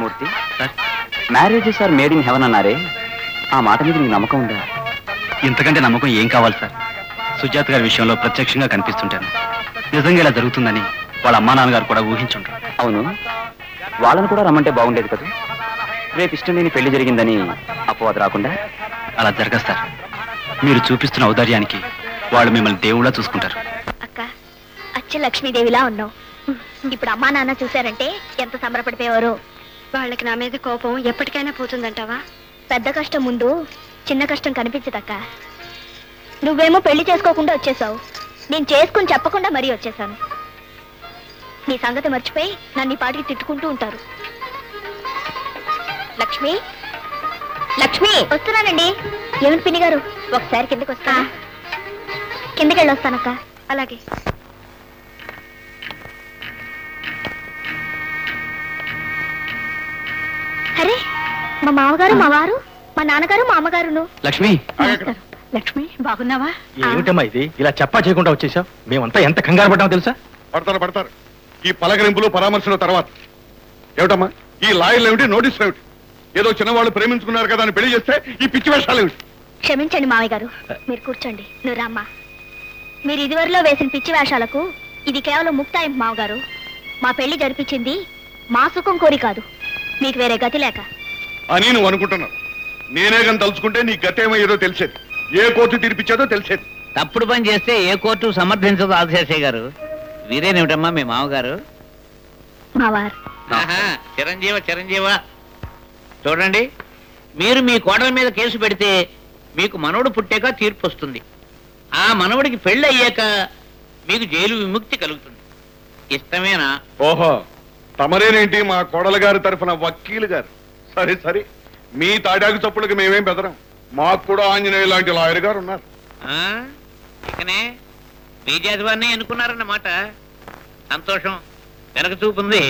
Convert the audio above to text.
Murthy sir, marriages are made in heaven అన్నారే, ఆ మాట మీద నీకు నమ్మకం ఉందా? ఇంతకంటే నమ్మకం ఏం కావాలి సార్? సుజాత గారి విషయంలో ప్రత్యక్షంగా కనిపిస్తుంటాను. నిజంగా ఇలా జరుగుతుందని వాళ్ళ అమ్మా నాన్నగారు కూడా ఊహించుంటారు. అవును, వాళ్ళని కూడా రమ్మంటే బాగుండేది కదా. రేపు ఇష్టం లేని పెళ్లి జరిగిందని అపవాదు రాకుండా. అలా జరగదు సార్. మీరు చూపిస్తున్న ఔదార్యానికి వాళ్ళు మిమ్మల్ని దేవుళ్ళ చూసుకుంటారు. అక్క, అచ్చ లక్ష్మీదేవిలా ఉన్నావు. ఇప్పుడు అమ్మా నాన్న చూశారంటే ఎంత సంబరపడిపోయేవారు. వాళ్ళకి నా మీద కోపం ఎప్పటికైనా పోతుందంటావా? పెద్ద కష్టం ముందు చిన్న కష్టం కనిపించదక్క. నువ్వేమో పెళ్లి చేసుకోకుండా వచ్చేసావు, నేను చేసుకుని చెప్పకుండా మరీ వచ్చేసాను. నీ సంగతి మర్చిపోయి నన్ను ఈ పాటికి తిట్టుకుంటూ ఉంటారు. లక్ష్మి, లక్ష్మి, వస్తున్నానండి. ఏమిటి పిన్ని గారు, ఒకసారి కిందకి వస్తా. కిందకి వెళ్ళి వస్తానక్క. అలాగే. అరే, మా మామగారు, మా వారు, మా నాన్నగారు, మా అమ్మగారును. లక్ష్మి, లక్ష్మి, బాగున్నావా? ఏమిటమ్మా ఇది, ఇలా చెప్పా చేయకుండా వచ్చేసావు? మేమంతా ఎంత కంగారు పడ్డామో తెలుసా? పడతారు. ఈ పలకరింపులు పరామర్శల తర్వాత ఏమిటమ్మా ఈ లాయర్లు ఏమిటి, నోటీసులు ఏమిటి? ఏదో చిన్నవాళ్ళు ప్రేమించుకున్నారు కదా అని పెళ్లి చేస్తే ఈ పిచ్చి వేషాలు ఏమిటి? క్షమించండి మావయ్య గారు, మీరు కూర్చోండి. నువ్వు రామ్మా. మీరు ఇదివరలో వేసిన పిచ్చి వేషాలకు ఇది కేవలం ముక్తాయింపు మావగారు. మా పెళ్లి జరిపించింది మా సుఖం కోరి కాదు, మీకు వేరే గతి లేక అని నువ్వు అనుకుంటున్నావు. నేనే కానీ తలుచుకుంటే నీ గతేమయ్యేదో తెలిసేది, ఏ కోర్టు తీర్పిచ్చేదో తెలిసేది. తప్పుడు పని చేస్తే ఏ కోర్టు సమర్థించదు ఆశేషయ్య గారు. వీరేనేమిటమ్మా మీ మామగారు? మావారు. చిరంజీవ చూడండి, మీరు మీ కోడల మీద కేసు పెడితే మీకు మనవడు పుట్టాక తీర్పు వస్తుంది. ఆ మనవడికి పెళ్లి అయ్యాక మీకు జైలు విముక్తి కలుగుతుంది. ఇష్టమేనా? ఓహో, తమరేనేంటి మా కోడల గారి తరఫున వకీలు గారు? సరే, మీ తాడాకు చప్పులకి మేమేం బెదరం. మాకు కూడా ఆంజనేయ లాంటి లాయర్ గారు ఉన్నారు. ఇకనే మీ జాతి వారిని ఎన్నుకున్నారన్నమాట. సంతోషం, వెనక చూపుంది.